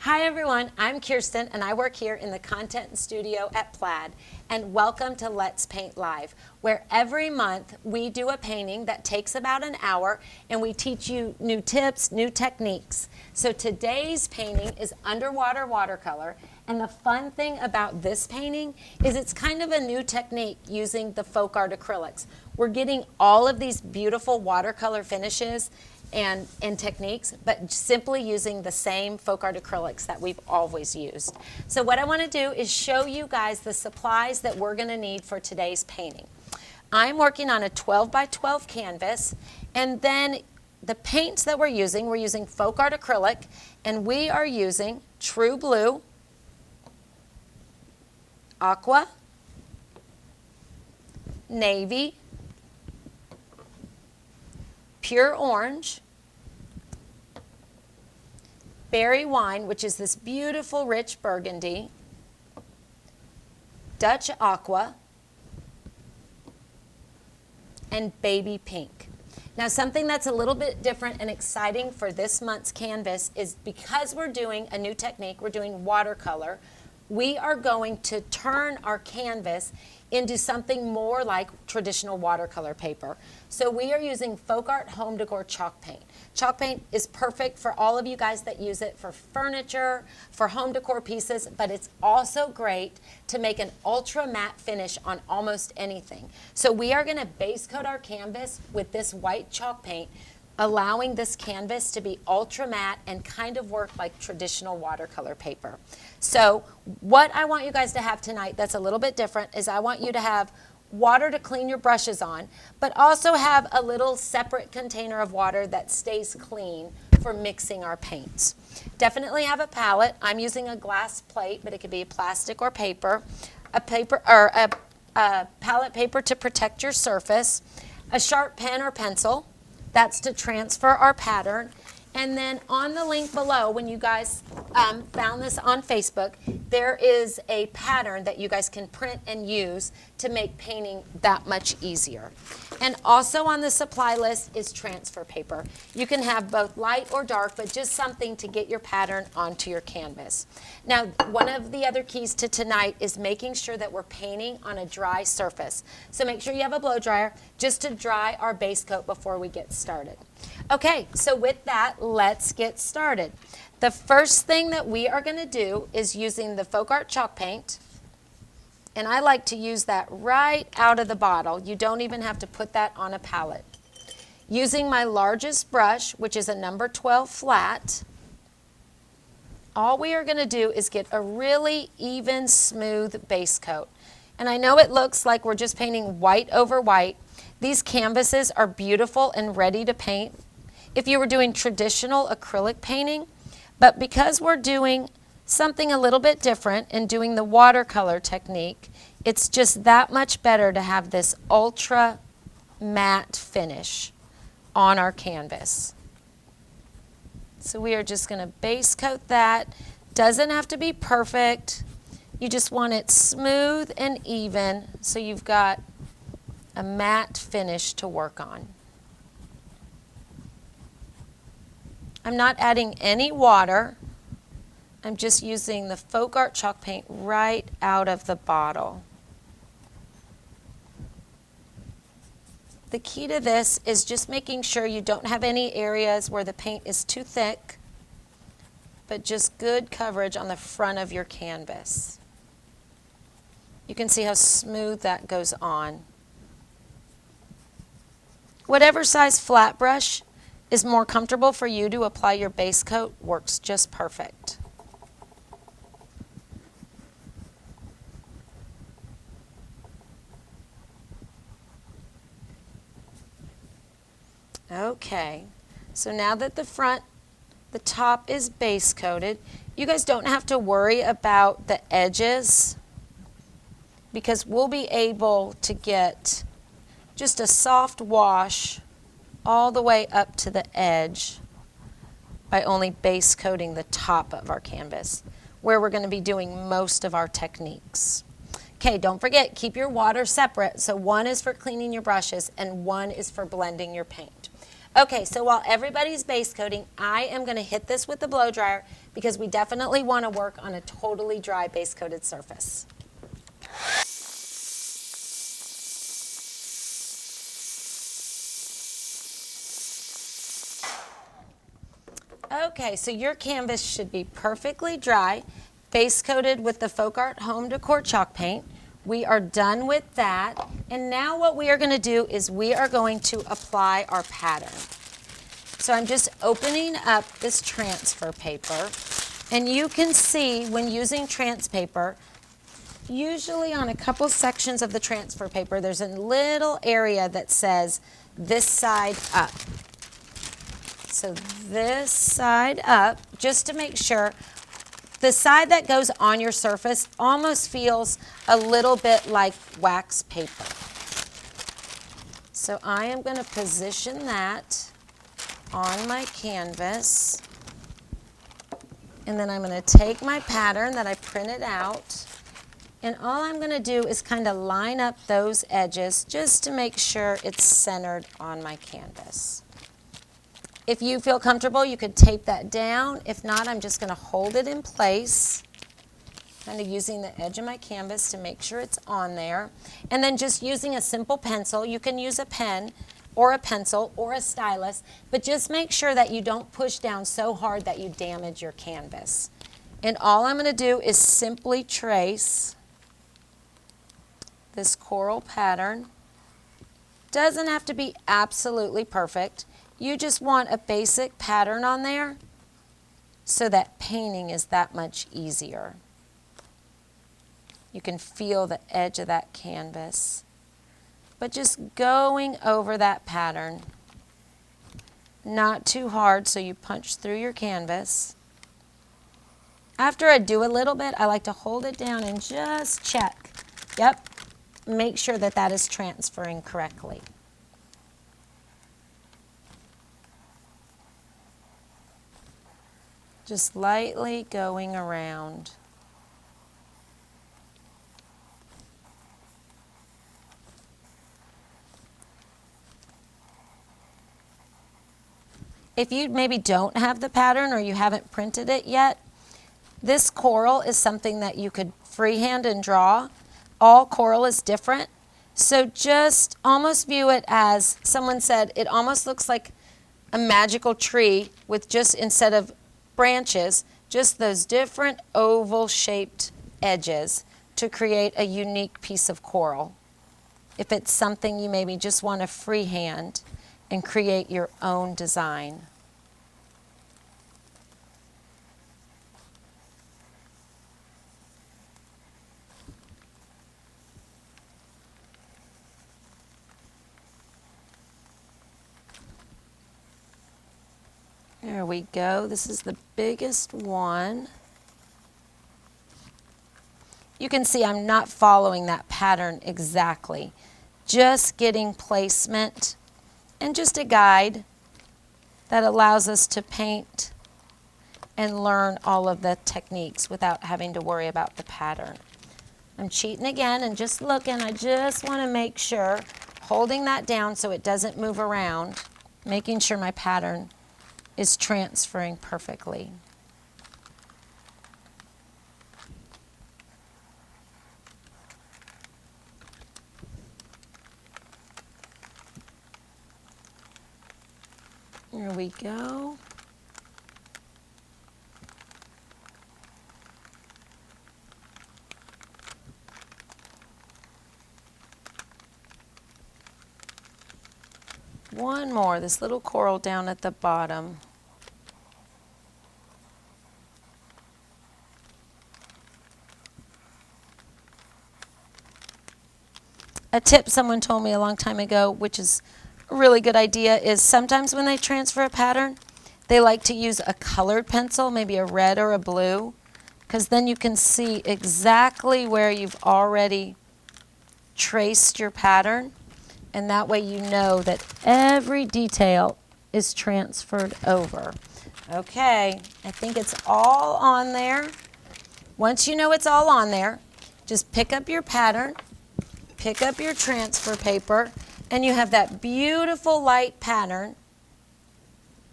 Hi everyone, I'm Kirsten and I work here in the content studio at Plaid, and welcome to Let's Paint Live, where every month we do a painting that takes about an hour and we teach you new tips, new techniques. So today's painting is underwater watercolor, and the fun thing about this painting is it's kind of a new technique using the folk art acrylics. We're getting all of these beautiful watercolor finishes and techniques, but simply using the same folk art acrylics that we've always used. So what I want to do is show you guys the supplies that we're going to need for today's painting. I'm working on a 12 by 12 canvas, and then the paints that we're using folk art acrylic, and we are using True Blue, Aqua, Navy, Pure Orange, Berry Wine, which is this beautiful rich burgundy, Dutch Aqua, and Baby Pink. Now, something that's a little bit different and exciting for this month's canvas is because we're doing a new technique, we're doing watercolor, we are going to turn our canvas into something more like traditional watercolor paper. So we are using Folk Art Home Decor chalk paint. Chalk paint is perfect for all of you guys that use it for furniture, for home decor pieces, but it's also great to make an ultra matte finish on almost anything. So we are gonna base coat our canvas with this white chalk paint, allowing this canvas to be ultra matte and kind of work like traditional watercolor paper. So what I want you guys to have tonight that's a little bit different is I want you to have water to clean your brushes on, but also have a little separate container of water that stays clean for mixing our paints. Definitely have a palette. I'm using a glass plate, but it could be plastic or paper. A palette paper to protect your surface. A sharp pen or pencil. That's to transfer our pattern. And then on the link below, when you guys found this on Facebook, there is a pattern that you guys can print and use to make painting that much easier. And also on the supply list is transfer paper. You can have both light or dark, but just something to get your pattern onto your canvas. Now, one of the other keys to tonight is making sure that we're painting on a dry surface. So make sure you have a blow dryer just to dry our base coat before we get started. Okay, so with that, let's get started. The first thing that we are going to do is using the Folk Art chalk paint, and I like to use that right out of the bottle. You don't even have to put that on a palette. Using my largest brush, which is a number 12 flat, all we are going to do is get a really even, smooth base coat. And I know it looks like we're just painting white over white. These canvases are beautiful and ready to paint if you were doing traditional acrylic painting, but because we're doing something a little bit different and doing the watercolor technique, it's just that much better to have this ultra matte finish on our canvas. So we are just going to base coat that. Doesn't have to be perfect. You just want it smooth and even so you've got a matte finish to work on. I'm not adding any water. I'm just using the Folk Art chalk paint right out of the bottle. The key to this is just making sure you don't have any areas where the paint is too thick, but just good coverage on the front of your canvas. You can see how smooth that goes on. Whatever size flat brush is more comfortable for you to apply your base coat works just perfect. Okay, so now that the top is base coated, you guys don't have to worry about the edges because we'll be able to get just a soft wash all the way up to the edge by only base coating the top of our canvas, where we're going to be doing most of our techniques. Okay, don't forget, keep your water separate. So one is for cleaning your brushes and one is for blending your paint. Okay, so while everybody's base coating, I am going to hit this with the blow dryer because we definitely want to work on a totally dry base coated surface. Okay, so your canvas should be perfectly dry, base coated with the Folk Art Home Decor chalk paint. We are done with that, and now what we are going to do is we are going to apply our pattern. So I'm just opening up this transfer paper, and you can see when using trans paper, usually on a couple sections of the transfer paper, there's a little area that says this side up. So this side up, just to make sure, the side that goes on your surface almost feels a little bit like wax paper. So I am going to position that on my canvas, and then I'm going to take my pattern that I printed out, and all I'm going to do is kind of line up those edges just to make sure it's centered on my canvas. If you feel comfortable, you could tape that down. If not, I'm just going to hold it in place, kind of using the edge of my canvas to make sure it's on there. And then just using a simple pencil. You can use a pen or a pencil or a stylus, but just make sure that you don't push down so hard that you damage your canvas. And all I'm going to do is simply trace this coral pattern. Doesn't have to be absolutely perfect. You just want a basic pattern on there so that painting is that much easier. You can feel the edge of that canvas. But just going over that pattern, not too hard so you punch through your canvas. After I do a little bit, I like to hold it down and just check. Yep, make sure that that is transferring correctly. Just lightly going around. If you maybe don't have the pattern or you haven't printed it yet, this coral is something that you could freehand and draw. All coral is different. So just almost view it as, someone said, it almost looks like a magical tree with just, instead of branches, just those different oval shaped edges to create a unique piece of coral. If it's something you maybe just want to freehand and create your own design. There we go. This is the biggest one. You can see I'm not following that pattern exactly. Just getting placement and just a guide that allows us to paint and learn all of the techniques without having to worry about the pattern. I'm cheating again and just looking. I just want to make sure, holding that down so it doesn't move around, making sure my pattern is transferring perfectly. Here we go. One more, this little coral down at the bottom. A tip someone told me a long time ago, which is a really good idea, is sometimes when they transfer a pattern, they like to use a colored pencil, maybe a red or a blue, because then you can see exactly where you've already traced your pattern, and that way you know that every detail is transferred over. Okay, I think it's all on there. Once you know it's all on there, just pick up your pattern, pick up your transfer paper, and you have that beautiful light pattern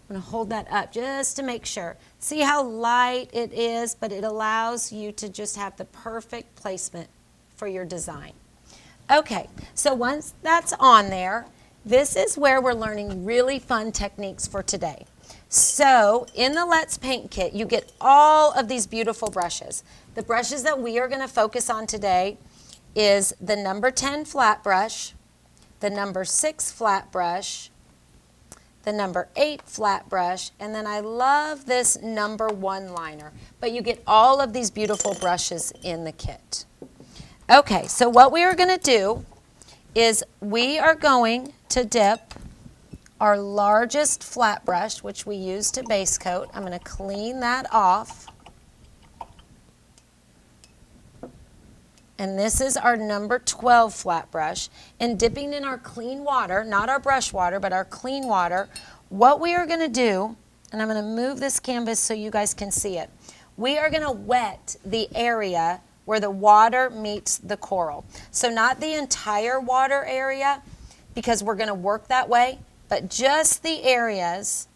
I'm going to hold that up just to make sure. See how light it is, but it allows you to just have the perfect placement for your design. Okay, so once that's on there, this is where we're learning really fun techniques for today. So in the Let's Paint kit, you get all of these beautiful brushes. The brushes that we are going to focus on today is the number 10 flat brush, the number 6 flat brush, the number 8 flat brush, and then I love this number 1 liner. But you get all of these beautiful brushes in the kit. Okay, so what we are going to do is we are going to dip our largest flat brush, which we use to base coat. I'm going to clean that off. And this is our number 12 flat brush. And dipping in our clean water, not our brush water, but our clean water, what we are going to do, and I'm going to move this canvas so you guys can see it, we are going to wet the area where the water meets the coral. So not the entire water area, because we're going to work that way, but just the areas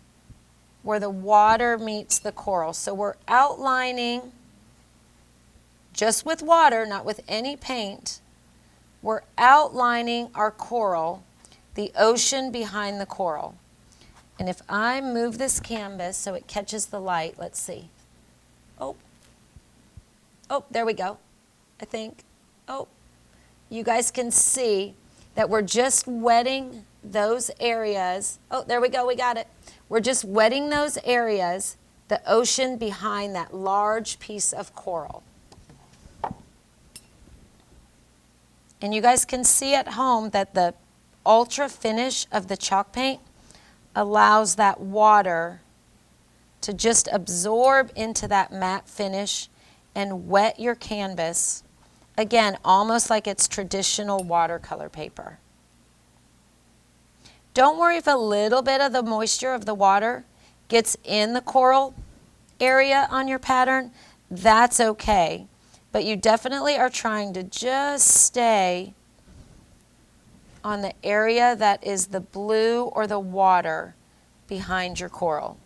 where the water meets the coral. So we're outlining just with water, not with any paint. We're outlining our coral, the ocean behind the coral. And if I move this canvas so it catches the light, let's see. Oh, there we go, I think. Oh, you guys can see that we're just wetting those areas. Oh, there we go, we got it. We're just wetting those areas, the ocean behind that large piece of coral. And you guys can see at home that the ultra finish of the chalk paint allows that water to just absorb into that matte finish and wet your canvas. Again, almost like it's traditional watercolor paper. Don't worry if a little bit of the moisture of the water gets in the coral area on your pattern. That's okay. But you definitely are trying to just stay on the area that is the blue or the water behind your coral.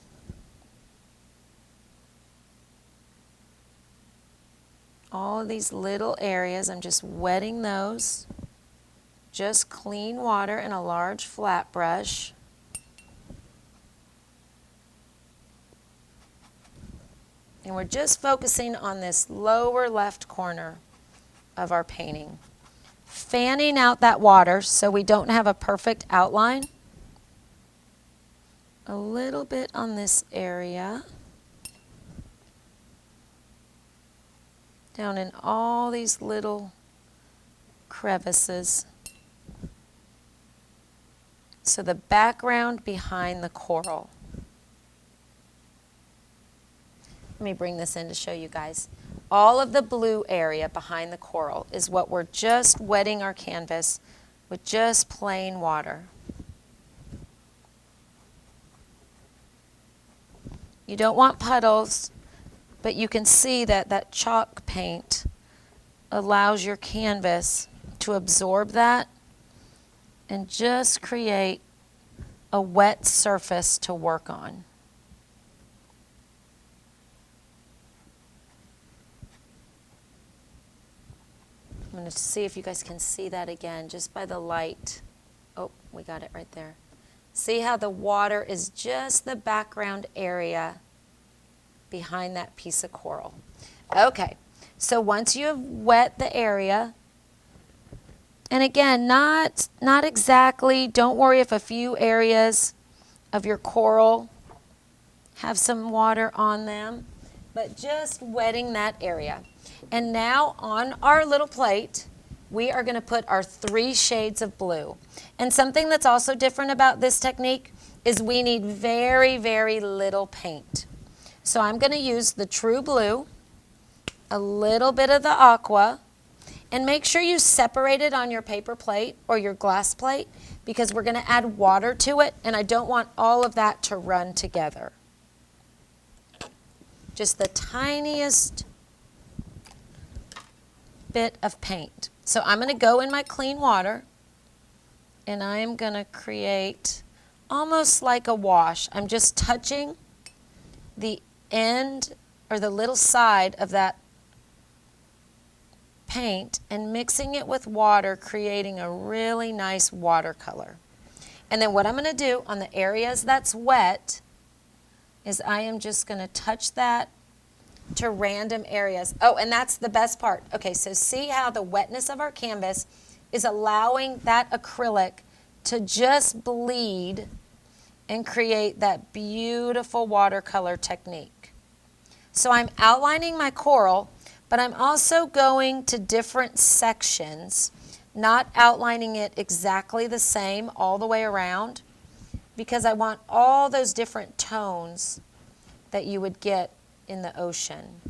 All of these little areas, I'm just wetting those. Just clean water in a large flat brush. And we're just focusing on this lower left corner of our painting. Fanning out that water so we don't have a perfect outline. A little bit on this area. Down in all these little crevices. So the background behind the coral. Let me bring this in to show you guys. All of the blue area behind the coral is what we're just wetting our canvas with just plain water. You don't want puddles, but you can see that that chalk paint allows your canvas to absorb that and just create a wet surface to work on. I'm going to see if you guys can see that again just by the light. Oh, we got it right there. See how the water is just the background area behind that piece of coral. Okay, so once you have wet the area, and again, not exactly, don't worry if a few areas of your coral have some water on them, but just wetting that area. And now on our little plate, we are going to put our 3 shades of blue. And something that's also different about this technique is we need very, very little paint. So I'm going to use the True Blue, a little bit of the aqua, and make sure you separate it on your paper plate or your glass plate because we're going to add water to it, and I don't want all of that to run together. Just the tiniest bit of paint. So I'm going to go in my clean water, and I am going to create almost like a wash. I'm just touching the end or the little side of that paint and mixing it with water, creating a really nice watercolor. And then what I'm going to do on the areas that's wet is I am just going to touch that to random areas. Oh, and that's the best part. Okay, so see how the wetness of our canvas is allowing that acrylic to just bleed and create that beautiful watercolor technique. So I'm outlining my coral, but I'm also going to different sections, not outlining it exactly the same all the way around, because I want all those different tones that you would get in the ocean.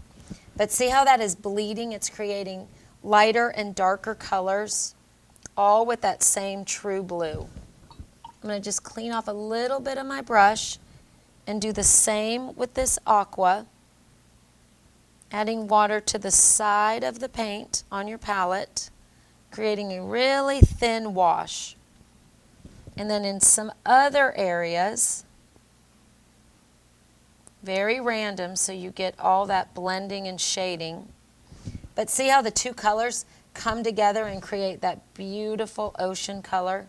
But see how that is bleeding? It's creating lighter and darker colors, all with that same true blue. I'm going to just clean off a little bit of my brush and do the same with this aqua, adding water to the side of the paint on your palette, creating a really thin wash. And then in some other areas, very random, so you get all that blending and shading. But see how the two colors come together and create that beautiful ocean color?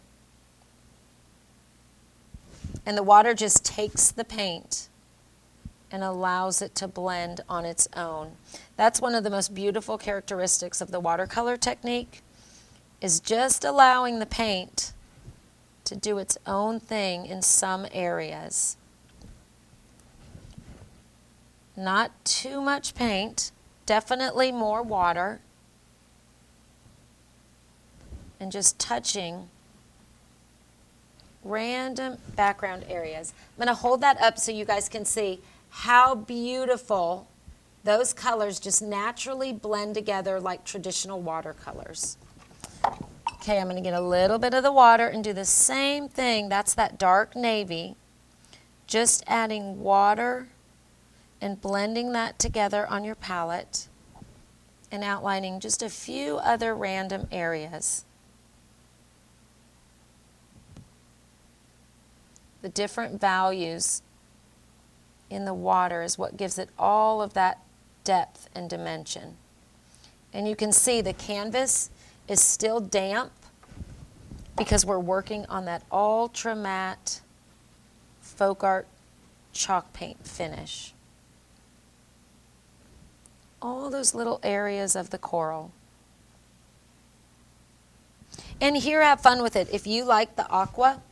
And the water just takes the paint and allows it to blend on its own. That's one of the most beautiful characteristics of the watercolor technique, is just allowing the paint to do its own thing in some areas. Not too much paint, definitely more water, and just touching random background areas. I'm going to hold that up so you guys can see how beautiful those colors just naturally blend together like traditional watercolors. Okay, I'm going to get a little bit of the water and do the same thing. That's that dark navy. Just adding water and blending that together on your palette and outlining just a few other random areas. The different values in the water is what gives it all of that depth and dimension. And you can see the canvas is still damp because we're working on that ultra matte folk art chalk paint finish. All those little areas of the coral. And here, have fun with it. If you like the aqua,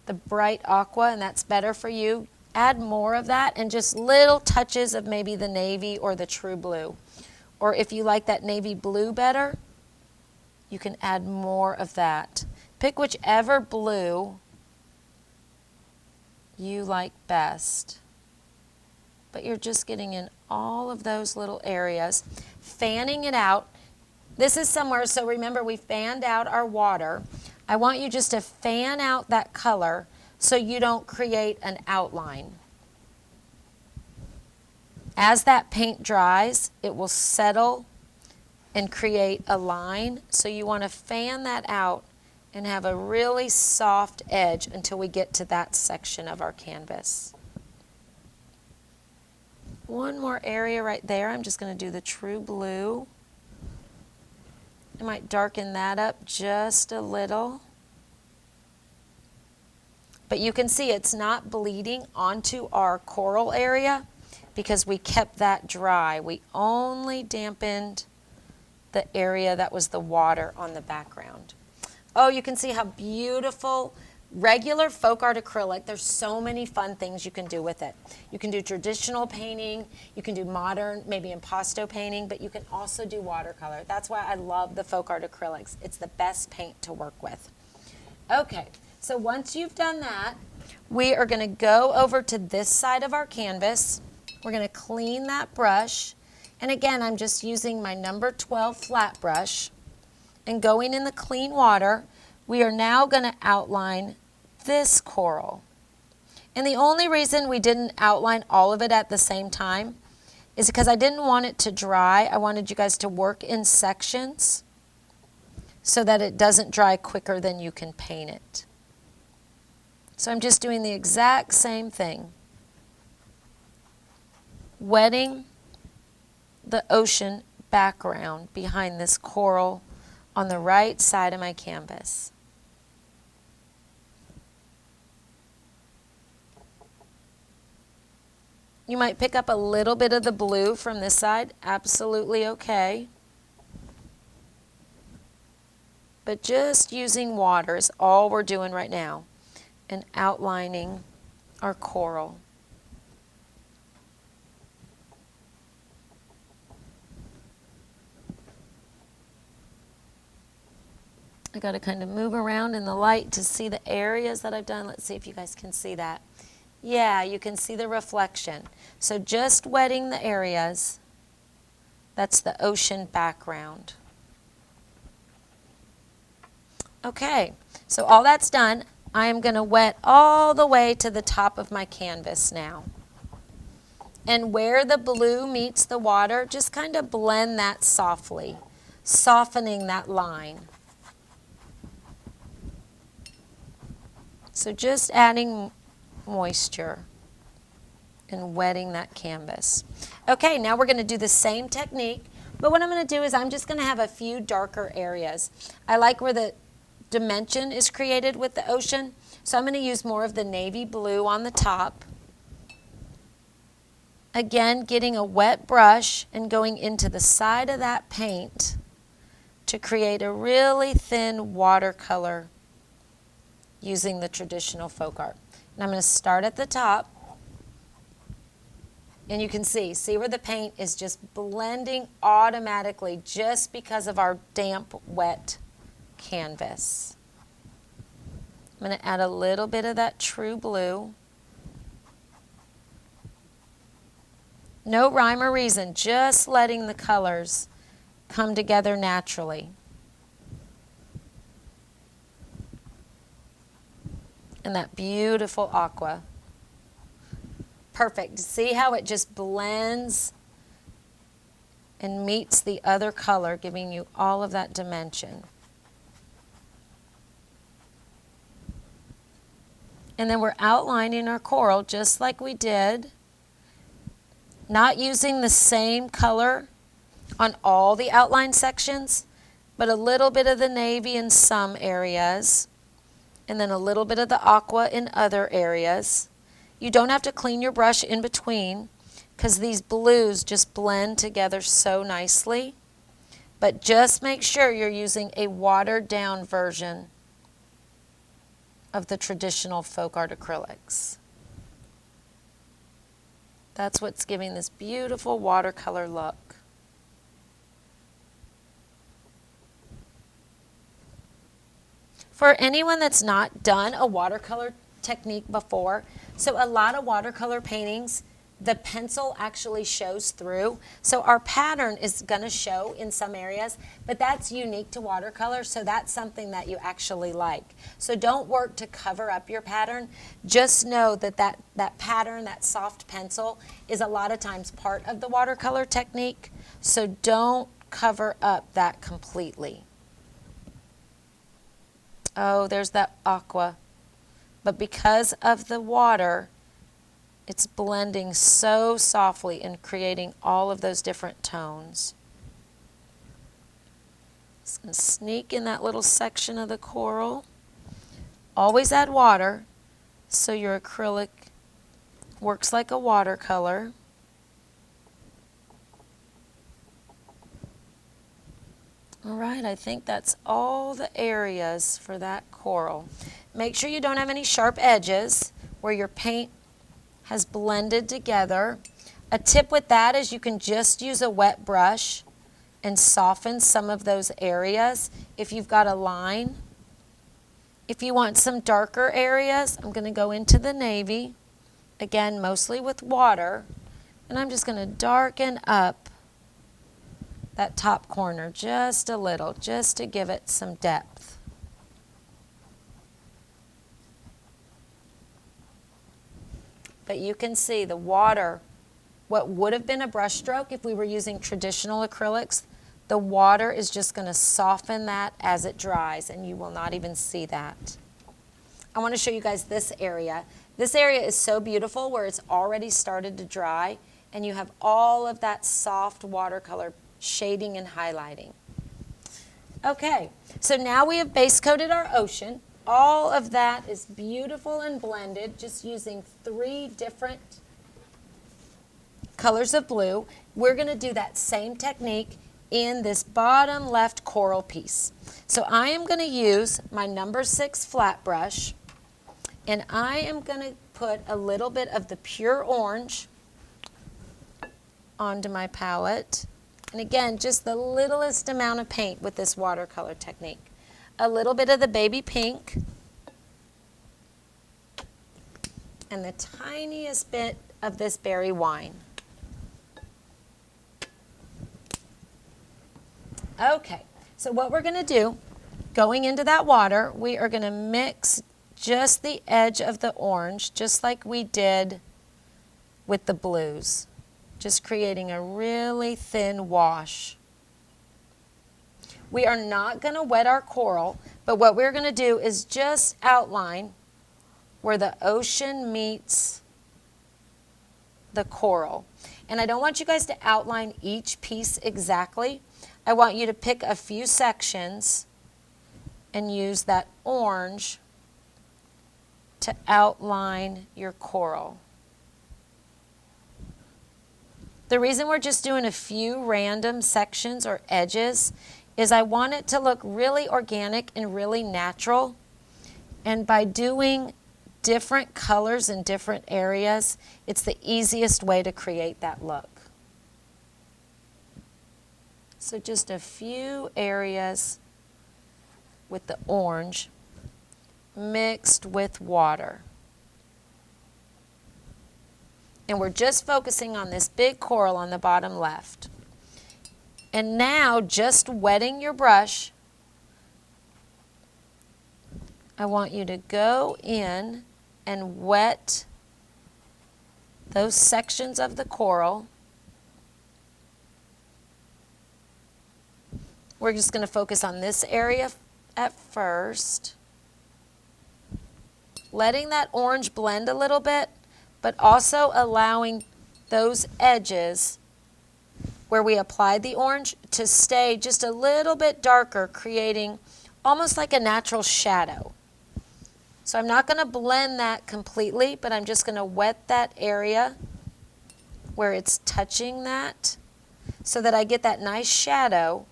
the bright aqua, and that's better for you, add more of that and just little touches of maybe the navy or the true blue. Or if you like that navy blue better, you can add more of that. Pick whichever blue you like best. But you're just getting in all of those little areas, fanning it out. This is somewhere, so remember we fanned out our water. I want you just to fan out that color so you don't create an outline. As that paint dries, it will settle and create a line. So you want to fan that out and have a really soft edge until we get to that section of our canvas. One more area right there. I'm just going to do the true blue. I might darken that up just a little. But you can see it's not bleeding onto our coral area because we kept that dry. We only dampened the area that was the water on the background. Oh, you can see how beautiful regular folk art acrylic. There's so many fun things you can do with it. You can do traditional painting, you can do modern, maybe impasto painting, but you can also do watercolor. That's why I love the folk art acrylics. It's the best paint to work with. Okay, so once you've done that, we are going to go over to this side of our canvas. We're going to clean that brush. And again, I'm just using my number 12 flat brush and going in the clean water. We are now going to outline this coral. And the only reason we didn't outline all of it at the same time is because I didn't want it to dry. I wanted you guys to work in sections so that it doesn't dry quicker than you can paint it. So I'm just doing the exact same thing. Wetting the ocean background behind this coral on the right side of my canvas. You might pick up a little bit of the blue from this side, absolutely okay. But just using water is all we're doing right now and outlining our coral. I got to kind of move around in the light to see the areas that I've done. Let's see if you guys can see that. Yeah, you can see the reflection. So just wetting the areas. That's the ocean background. Okay, so all that's done. I am going to wet all the way to the top of my canvas now. And where the blue meets the water, just kind of blend that softly, softening that line. So just adding moisture and wetting that canvas. Okay, now we're going to do the same technique, but what I'm going to do is I'm just going to have a few darker areas. I like where the dimension is created with the ocean, so I'm going to use more of the navy blue on the top. Again, getting a wet brush and going into the side of that paint to create a really thin watercolor using the traditional folk art. And I'm going to start at the top. And you can see where the paint is just blending automatically just because of our damp, wet canvas. I'm going to add a little bit of that true blue. No rhyme or reason, just letting the colors come together naturally. And that beautiful aqua. Perfect. See how it just blends and meets the other color, giving you all of that dimension. And then we're outlining our coral just like we did. Not using the same color on all the outline sections, but a little bit of the navy in some areas, and then a little bit of the aqua in other areas. You don't have to clean your brush in between because these blues just blend together so nicely. But just make sure you're using a watered down version of the traditional folk art acrylics. That's what's giving this beautiful watercolor look. For anyone that's not done a watercolor technique before, so a lot of watercolor paintings, the pencil actually shows through. So our pattern is going to show in some areas, but that's unique to watercolor, so that's something that you actually like. So don't work to cover up your pattern. Just know that pattern, that soft pencil, is a lot of times part of the watercolor technique, so don't cover up that completely. Oh, there's that aqua. But because of the water, it's blending so softly and creating all of those different tones. Just going to sneak in that little section of the coral. Always add water so your acrylic works like a watercolor. All right, I think that's all the areas for that coral. Make sure you don't have any sharp edges where your paint has blended together. A tip with that is you can just use a wet brush and soften some of those areas if you've got a line. If you want some darker areas, I'm going to go into the navy, again mostly with water, and I'm just going to darken up that top corner just a little, just to give it some depth. But you can see the water, what would have been a brush stroke if we were using traditional acrylics, the water is just going to soften that as it dries, and you will not even see that. I want to show you guys this area. This area is so beautiful where it's already started to dry, and you have all of that soft watercolor shading and highlighting. Okay, so now we have base coated our ocean. All of that is beautiful and blended, just using 3 different colors of blue. We're going to do that same technique in this bottom left coral piece. So I am going to use my number 6 flat brush, and I am going to put a little bit of the pure orange onto my palette. And again, just the littlest amount of paint with this watercolor technique. A little bit of the baby pink, and the tiniest bit of this berry wine. Okay, so what we're going to do, going into that water, we are going to mix just the edge of the orange, just like we did with the blues, just creating a really thin wash. We are not going to wet our coral, but what we're going to do is just outline where the ocean meets the coral. And I don't want you guys to outline each piece exactly. I want you to pick a few sections and use that orange to outline your coral. The reason we're just doing a few random sections or edges is I want it to look really organic and really natural. And by doing different colors in different areas, it's the easiest way to create that look. So just a few areas with the orange mixed with water. And we're just focusing on this big coral on the bottom left. And now, just wetting your brush, I want you to go in and wet those sections of the coral. We're just going to focus on this area at first, letting that orange blend a little bit, but also allowing those edges where we applied the orange to stay just a little bit darker, creating almost like a natural shadow. So I'm not going to blend that completely, but I'm just going to wet that area where it's touching that so that I get that nice shadow.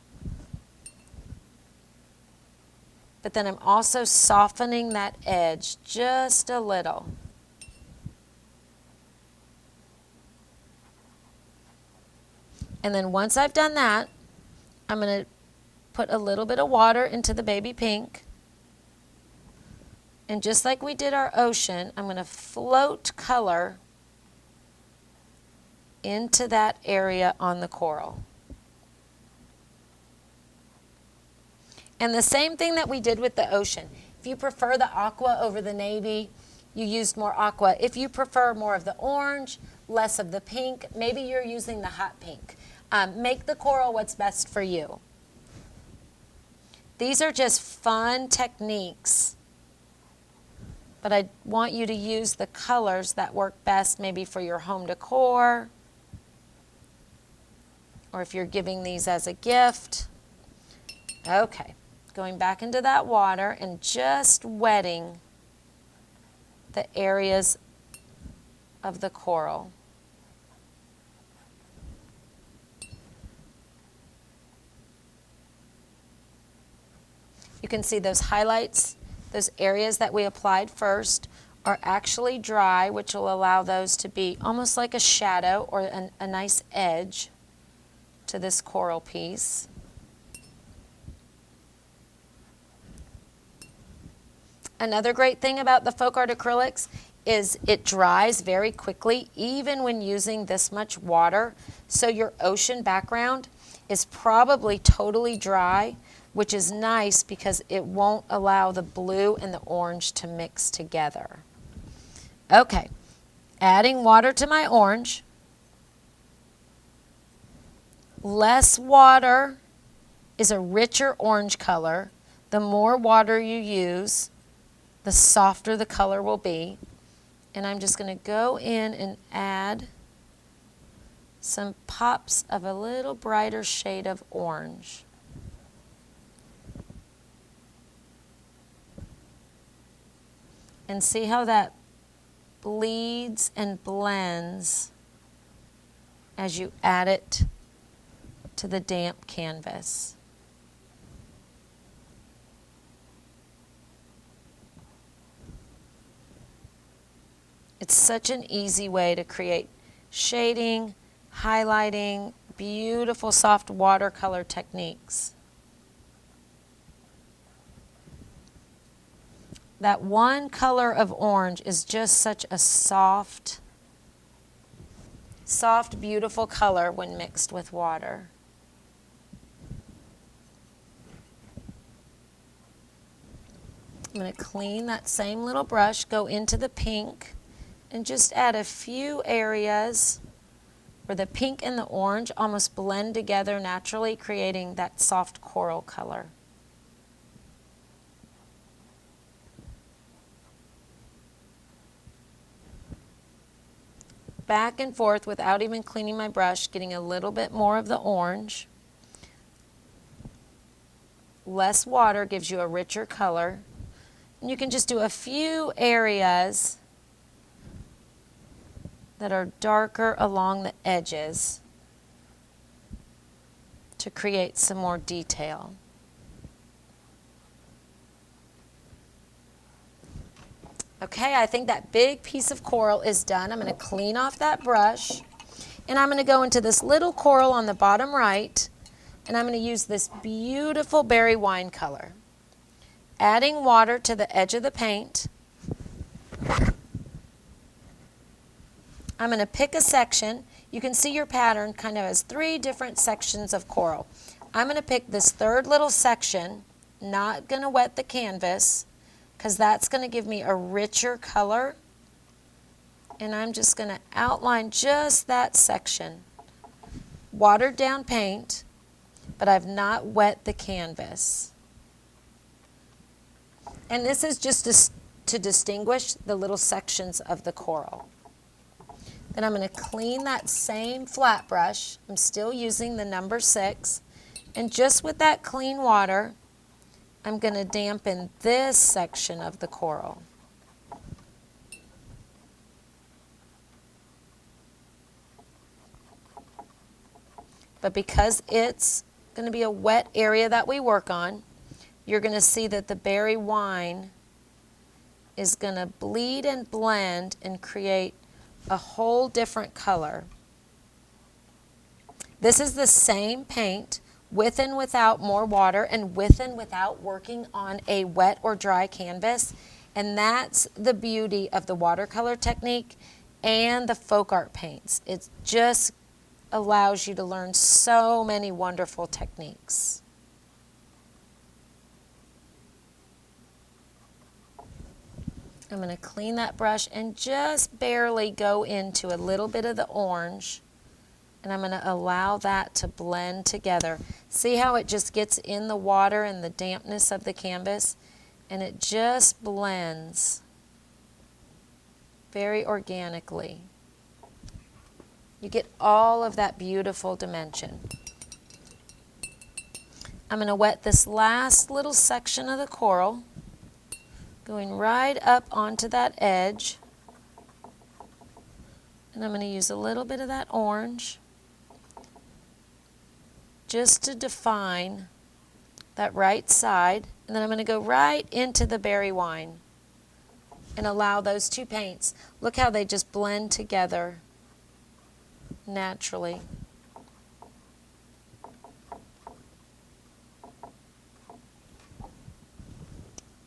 But then I'm also softening that edge just a little. And then once I've done that, I'm going to put a little bit of water into the baby pink. And just like we did our ocean, I'm going to float color into that area on the coral. And the same thing that we did with the ocean. If you prefer the aqua over the navy, you used more aqua. If you prefer more of the orange, less of the pink, maybe you're using the hot pink. Make the coral what's best for you. These are just fun techniques, but I want you to use the colors that work best maybe for your home decor, or if you're giving these as a gift. Okay, going back into that water and just wetting the areas of the coral. You can see those highlights, those areas that we applied first are actually dry, which will allow those to be almost like a shadow or a nice edge to this coral piece. Another great thing about the folk art acrylics is it dries very quickly, even when using this much water. So your ocean background is probably totally dry, which is nice because it won't allow the blue and the orange to mix together. Okay, adding water to my orange. Less water is a richer orange color. The more water you use, the softer the color will be. And I'm just going to go in and add some pops of a little brighter shade of orange. And see how that bleeds and blends as you add it to the damp canvas. It's such an easy way to create shading, highlighting, beautiful soft watercolor techniques. That one color of orange is just such a soft, beautiful color when mixed with water. I'm going to clean that same little brush, go into the pink, and just add a few areas where the pink and the orange almost blend together naturally, creating that soft coral color. Back and forth without even cleaning my brush, getting a little bit more of the orange. Less water gives you a richer color. And you can just do a few areas that are darker along the edges to create some more detail. Okay, I think that big piece of coral is done. I'm going to clean off that brush, and I'm going to go into this little coral on the bottom right, and I'm going to use this beautiful berry wine color. Adding water to the edge of the paint. I'm going to pick a section. You can see your pattern kind of has 3 different sections of coral. I'm going to pick this third little section, not going to wet the canvas, because that's going to give me a richer color. And I'm just going to outline just that section. Watered down paint, but I've not wet the canvas. And this is just to distinguish the little sections of the coral. Then I'm going to clean that same flat brush. I'm still using the number 6. And just with that clean water, I'm going to dampen this section of the coral. But because it's going to be a wet area that we work on, you're going to see that the berry wine is going to bleed and blend and create a whole different color. This is the same paint with and without more water and with and without working on a wet or dry canvas. And that's the beauty of the watercolor technique and the folk art paints. It just allows you to learn so many wonderful techniques. I'm going to clean that brush and just barely go into a little bit of the orange. And I'm going to allow that to blend together. See how it just gets in the water and the dampness of the canvas? And it just blends very organically. You get all of that beautiful dimension. I'm going to wet this last little section of the coral, going right up onto that edge. And I'm going to use a little bit of that orange just to define that right side. And then I'm going to go right into the berry wine and allow those 2 paints. Look how they just blend together naturally.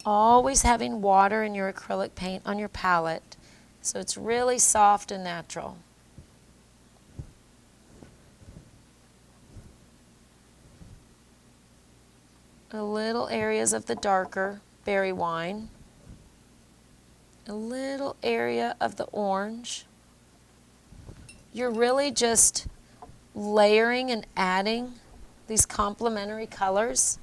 Always having water in your acrylic paint on your palette so it's really soft and natural. A little areas of the darker berry wine. A little area of the orange. You're really just layering and adding these complementary colors.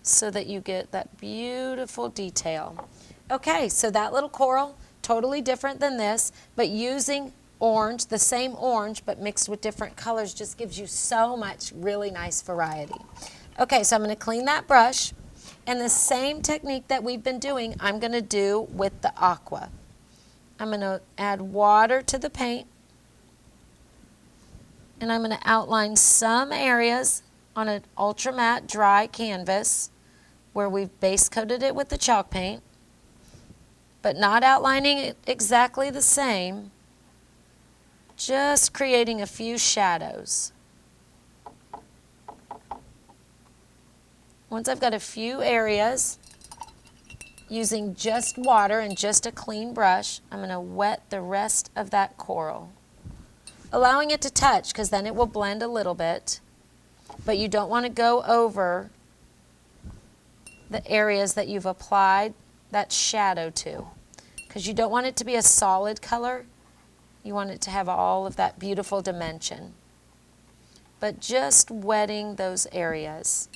so that you get that beautiful detail. Okay, so that little coral, totally different than this, but using orange, the same orange, but mixed with different colors just gives you so much really nice variety. Okay, so I'm going to clean that brush, and the same technique that we've been doing, I'm going to do with the aqua. I'm going to add water to the paint, and I'm going to outline some areas on an ultra matte dry canvas where we've base coated it with the chalk paint, but not outlining it exactly the same, just creating a few shadows. Once I've got a few areas, using just water and just a clean brush, I'm going to wet the rest of that coral. Allowing it to touch, because then it will blend a little bit, but you don't want to go over the areas that you've applied that shadow to, because you don't want it to be a solid color. You want it to have all of that beautiful dimension, but just wetting those areas.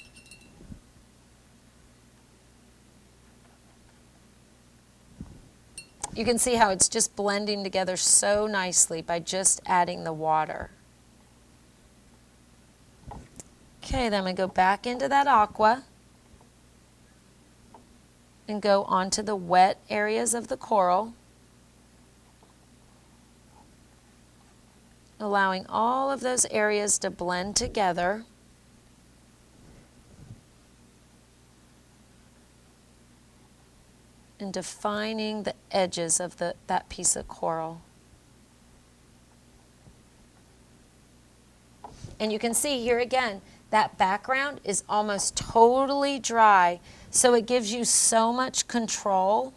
You can see how it's just blending together so nicely by just adding the water. Okay, then I'm going to go back into that aqua and go onto the wet areas of the coral, allowing all of those areas to blend together. And defining the edges of that piece of coral. And you can see here again, that background is almost totally dry, so it gives you so much control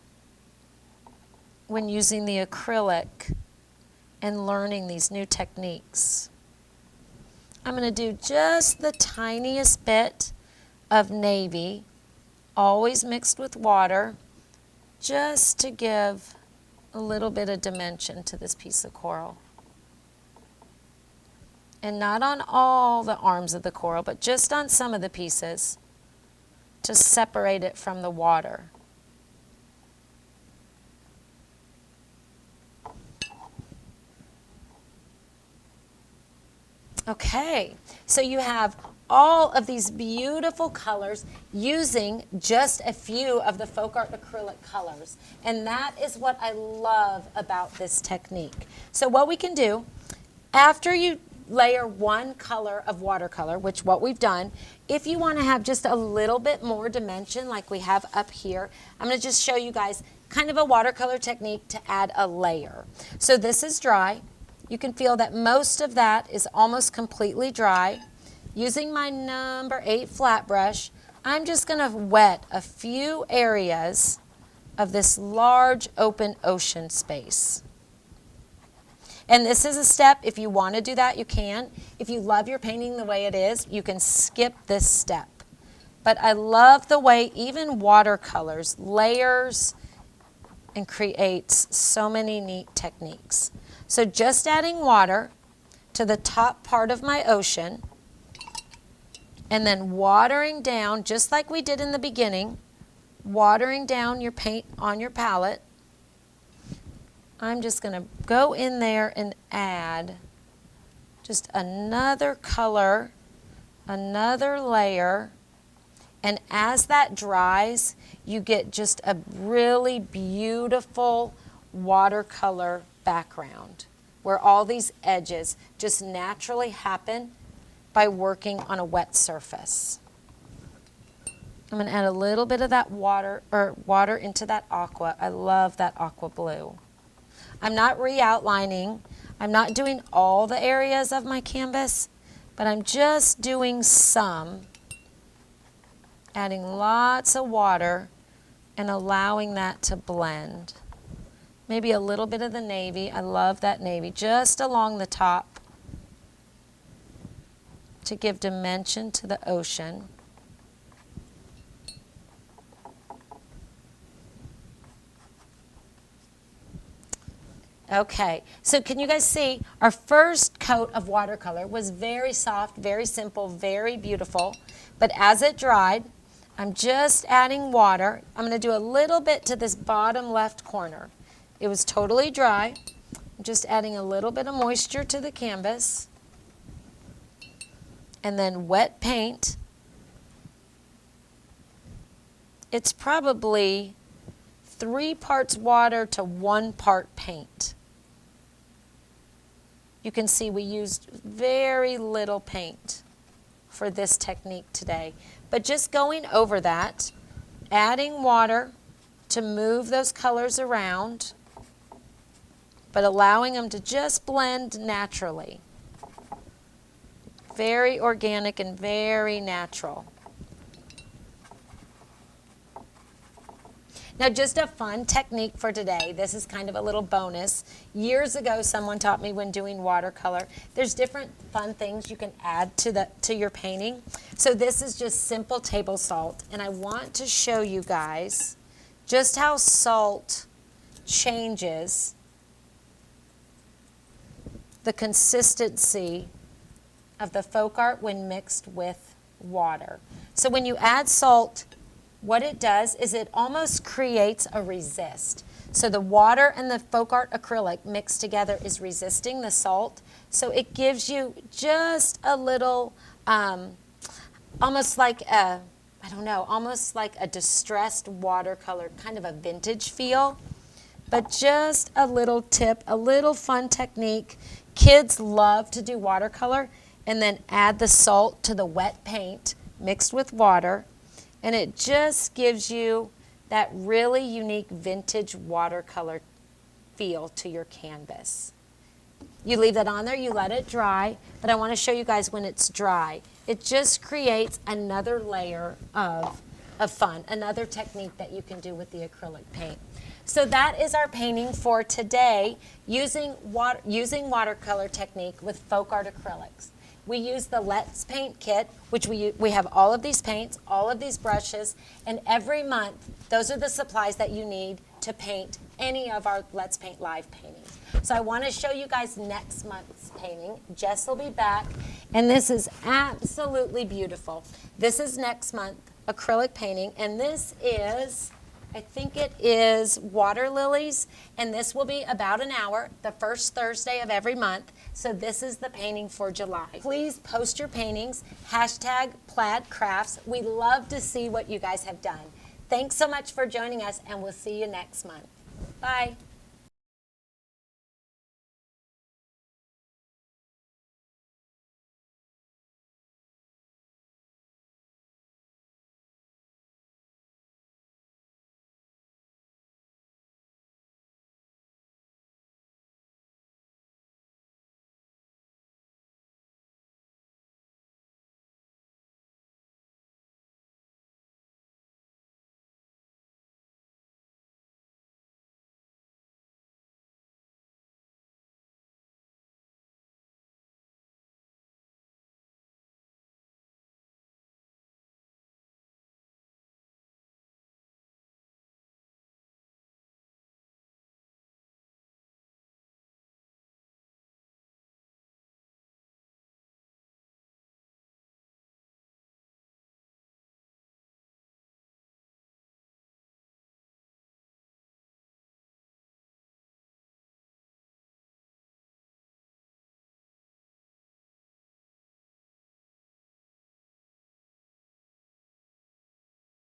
when using the acrylic and learning these new techniques. I'm going to do just the tiniest bit of navy, always mixed with water, just to give a little bit of dimension to this piece of coral. And not on all the arms of the coral, but just on some of the pieces to separate it from the water. Okay, so you have all of these beautiful colors using just a few of the folk art acrylic colors. And that is what I love about this technique. So what we can do, after you layer one color of watercolor, which what we've done, if you want to have just a little bit more dimension like we have up here, I'm going to just show you guys kind of a watercolor technique to add a layer. So this is dry. You can feel that most of that is almost completely dry. Using my number 8 flat brush, I'm just going to wet a few areas of this large open ocean space. And this is a step, if you want to do that, you can. If you love your painting the way it is, you can skip this step. But I love the way even watercolors layers and creates so many neat techniques. So just adding water to the top part of my ocean, and then watering down, just like we did in the beginning, watering down your paint on your palette. I'm just going to go in there and add just another color, another layer, and as that dries, you get just a really beautiful watercolor background where all these edges just naturally happen by working on a wet surface. I'm going to add a little bit of that water into that aqua. I love that aqua blue. I'm not re-outlining. I'm not doing all the areas of my canvas, but I'm just doing some, adding lots of water and allowing that to blend. Maybe a little bit of the navy. I love that navy, just along the top to give dimension to the ocean. Okay, so can you guys see our first coat of watercolor was very soft, very simple, very beautiful, but as it dried, I'm just adding water. I'm going to do a little bit to this bottom left corner. It was totally dry. I'm just adding a little bit of moisture to the canvas. And then wet paint. It's probably 3 parts water to 1 part paint. You can see we used very little paint for this technique today. But just going over that, adding water to move those colors around, but allowing them to just blend naturally. Very organic and very natural. Now, just a fun technique for today. This is kind of a little bonus. Years ago, someone taught me when doing watercolor, there's different fun things you can add to your painting. So this is just simple table salt, and I want to show you guys just how salt changes the consistency of the folk art when mixed with water. So when you add salt, what it does is it almost creates a resist. So the water and the folk art acrylic mixed together is resisting the salt. So it gives you just a little, almost like a, almost like a distressed watercolor, kind of a vintage feel. But just a little tip, a little fun technique. Kids love to do watercolor and then add the salt to the wet paint mixed with water. And it just gives you that really unique vintage watercolor feel to your canvas. You leave that on there, you let it dry, but I want to show you guys when it's dry. It just creates another layer of fun, another technique that you can do with the acrylic paint. So that is our painting for today, using watercolor technique with folk art acrylics. We use the Let's Paint kit, which we have all of these paints, all of these brushes, and every month, those are the supplies that you need to paint any of our Let's Paint Live paintings. So I want to show you guys next month's painting. Jess will be back, and this is absolutely beautiful. This is next month acrylic painting, and this is, I think it is water lilies, and this will be about an hour, the first Thursday of every month. So this is the painting for July. Please post your paintings, #PlaidCrafts. We love to see what you guys have done. Thanks so much for joining us, and we'll see you next month. Bye.